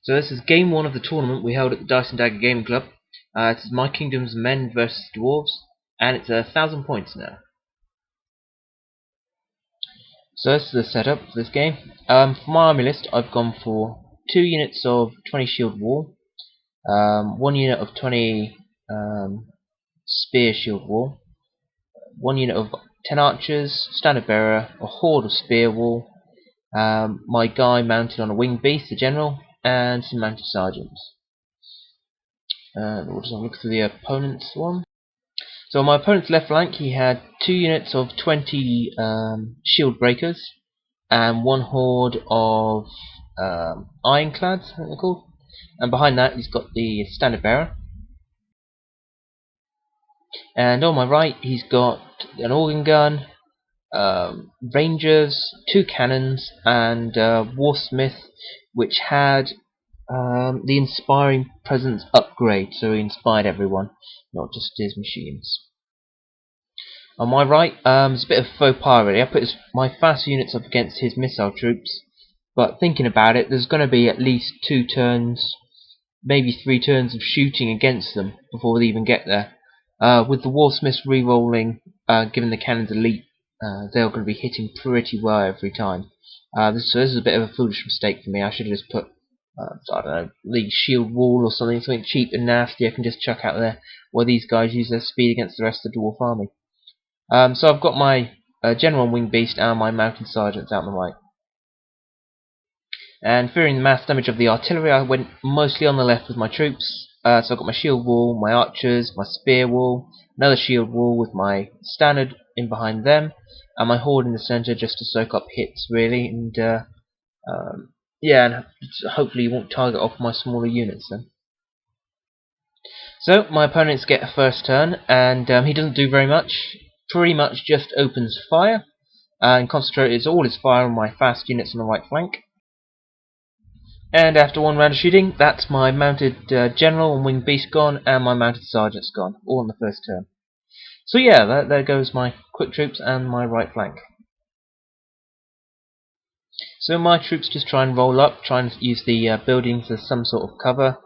So this is game 1 of the tournament we held at the Dice and Dagger Gaming Club. This is My Kingdom's Men versus Dwarves, and it's 1,000 points now. So this is the setup for this game. For my army list, I've gone for 2 units of 20 shield wall, 1 unit of 20 spear shield wall, 1 unit of 10 archers, standard bearer, a horde of spear wall, my guy mounted on a winged beast, the general, and some mounted sergeants. We'll just have a look through the opponent's one. So on my opponent's left flank, he had 2 units of 20 shield breakers and 1 horde of ironclads, I think they're called. And behind that, he's got the standard bearer. And on my right, he's got an organ gun, rangers, 2 cannons, and Warsmith, which had the inspiring presence upgrade, so he inspired everyone, not just his machines. On my right, it's a bit of faux pas really. I put my fast units up against his missile troops, but thinking about it, there's going to be at least 2 turns, maybe 3 turns of shooting against them before they even get there. With the Warsmiths re-rolling, given the cannons elite, they're going to be hitting pretty well every time. So this is a bit of a foolish mistake for me. I should have just put I don't know, the shield wall or something cheap and nasty I can just chuck out there, while these guys use their speed against the rest of the dwarf army. So I've got my general and winged beast and my mounted sergeants out on the right. And fearing the mass damage of the artillery, I went mostly on the left with my troops. So I've got my shield wall, my archers, my spear wall, another shield wall with my standard in behind them, and my horde in the centre just to soak up hits really, and yeah, and hopefully you won't target off my smaller units then. So my opponents get a first turn, and he doesn't do very much. Pretty much just opens fire and concentrates all his fire on my fast units on the right flank. And after 1 round of shooting, that's my mounted general and winged beast gone, and my mounted sergeants gone, all on the first turn. So yeah, there goes my quick troops and my right flank. So my troops just try and roll up, try and use the buildings as some sort of cover.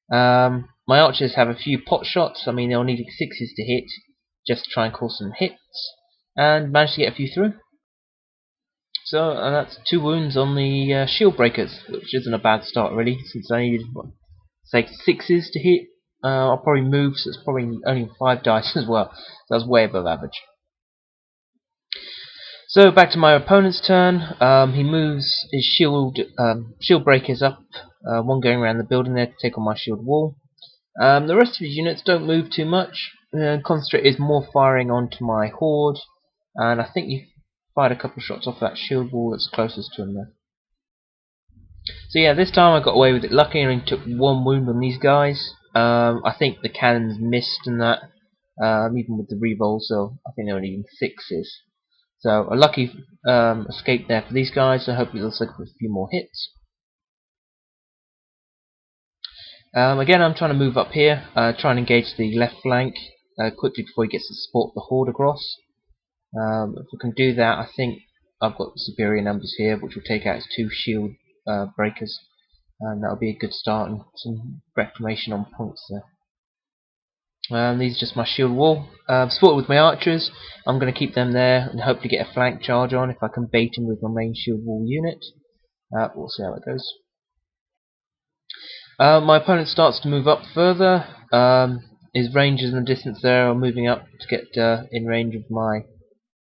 My archers have a few pot shots. I mean, they'll need 6s to hit, just to try and cause some hits, and manage to get a few through. So that's 2 wounds on the shield breakers, which isn't a bad start really, since I needed, say, 6s to hit. I'll probably move, so it's probably only 5 dice as well, so that's way above average. So back to my opponent's turn. He moves his shield breakers up, 1 going around the building there to take on my shield wall. The rest of his units don't move too much. Concentrate is more firing onto my horde, and I think he fired a couple of shots off that shield wall that's closest to him there. So yeah, this time I got away with it lucky and only took 1 wound on these guys. I think the cannons missed and that, even with the reroll, so I think they were even 6s. So a lucky escape there for these guys, so hopefully they'll stick with a few more hits. Again, I'm trying to move up here, try and engage the left flank quickly before he gets to support the horde across. If we can do that, I think I've got superior numbers here, which will take out his 2 shield breakers, and that'll be a good start and some reclamation on points there. These are just my shield wall. Supported with my archers, I'm going to keep them there and hopefully get a flank charge on if I can bait him with my main shield wall unit. We'll see how it goes. My opponent starts to move up further. His rangers in the distance there are moving up to get in range of my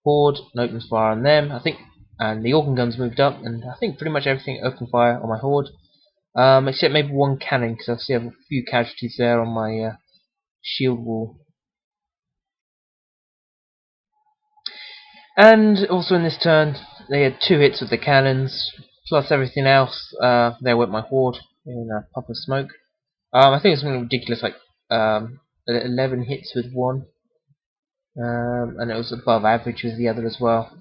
horde and opens fire on them. I think, and the organ guns moved up, and I think pretty much everything opened fire on my horde, except maybe 1 cannon, because I see I have a few casualties there on my shield wall. And also in this turn, they had 2 hits with the cannons, plus everything else. There went my horde in a puff of smoke. I think it's something ridiculous, like 11 hits with 1. And it was above average with the other as well.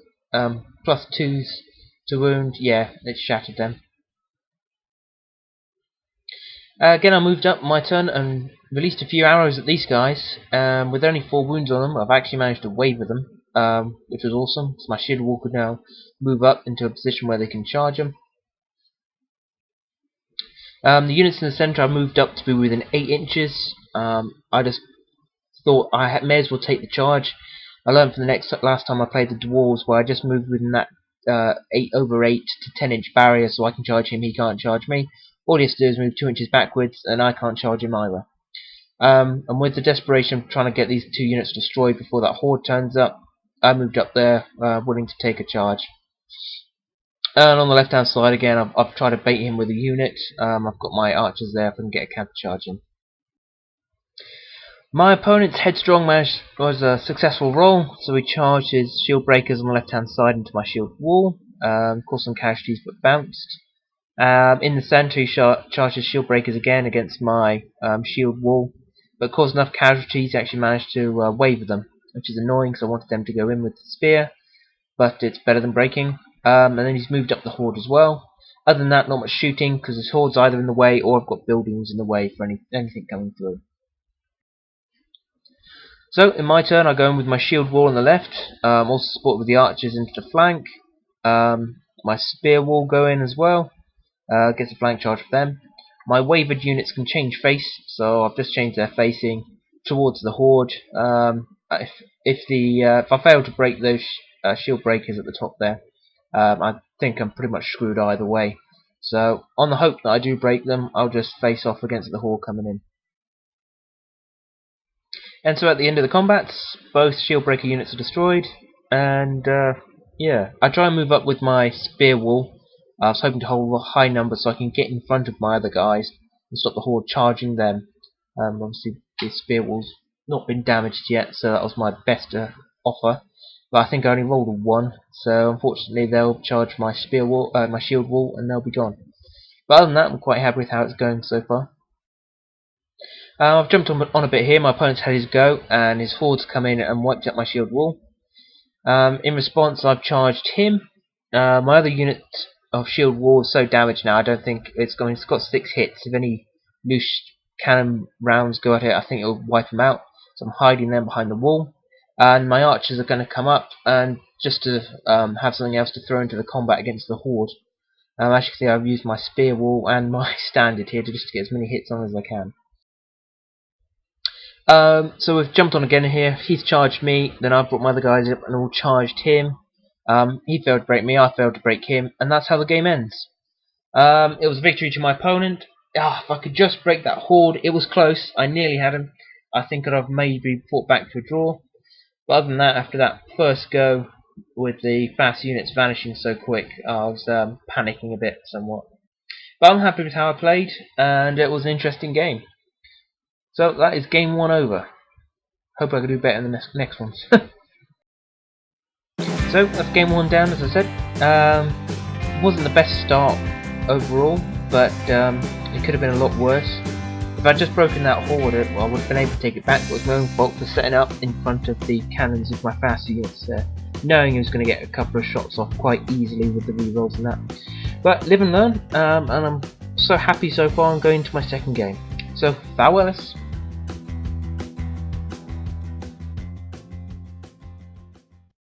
Plus 2s to wound, yeah, it shattered them. Again, I moved up my turn and released a few arrows at these guys. With only 4 wounds on them, I've actually managed to waver them, which was awesome. So my shield wall could now move up into a position where they can charge them. The units in the centre I moved up to be within 8 inches. I just thought may as well take the charge. I learned from the last time I played the Dwarves, where I just moved within that 8/8 to 10-inch barrier, so I can charge him, he can't charge me. All he has to do is move 2 inches backwards, and I can't charge him either. And with the desperation of trying to get these 2 units destroyed before that horde turns up, I moved up there, willing to take a charge. And on the left hand side again, I've tried to bait him with a unit. I've got my archers there if I can get a counter charge in. My opponent's headstrong was a successful roll, so he charged his shield breakers on the left hand side into my shield wall. Caused some casualties but bounced. In the centre he charged his shield breakers again against my shield wall, but caused enough casualties he actually managed to waver them, which is annoying because I wanted them to go in with the spear, but it's better than breaking. And then he's moved up the horde as well. Other than that, not much shooting because his horde's either in the way or I've got buildings in the way for anything coming through. So in my turn I go in with my shield wall on the left, also supported with the archers into the flank. My spear wall go in as well, gets a flank charge for them. My wavered units can change face, so I've just changed their facing towards the horde. If I fail to break those shield breakers at the top there, I think I'm pretty much screwed either way. So on the hope that I do break them, I'll just face off against the horde coming in. And so at the end of the combats, both shield breaker units are destroyed, and yeah, I try and move up with my spear wall. I was hoping to hold a high number so I can get in front of my other guys and stop the horde charging them. Obviously the spear wall's not been damaged yet, so that was my best offer. But I think I only rolled a 1, so unfortunately they'll charge my spear wall, my shield wall, and they'll be gone. But other than that, I'm quite happy with how it's going so far. I've jumped on a bit here. My opponent's had his go, and his hordes come in and wiped up my shield wall. In response, I've charged him. My other unit of shield wall is so damaged now, I don't think it's going. It's got 6 hits. If any loose cannon rounds go at it, I think it'll wipe them out. So I'm hiding them behind the wall. And my archers are going to come up, and just to have something else to throw into the combat against the horde. As you can see, I've used my spear wall and my standard here to just get as many hits on as I can. So we've jumped on again here. He's charged me, then I've brought my other guys up and all charged him. He failed to break me, I failed to break him, and that's how the game ends. It was a victory to my opponent. If I could just break that horde, it was close. I nearly had him. I think I'd have maybe fought back to a draw. But other than that, after that first go with the fast units vanishing so quick, I was panicking a bit somewhat. But I'm happy with how I played, and it was an interesting game. So that is game 1 over. Hope I can do better in the next ones. So that's game 1 down, as I said. Wasn't the best start overall, but it could have been a lot worse. If I'd just broken that horde, I would have been able to take it back. It was my own fault for setting up in front of the cannons of my fast units there, knowing he was going to get a couple of shots off quite easily with the rerolls and that. But live and learn, and I'm so happy so far. I'm going to my second game. So farewell.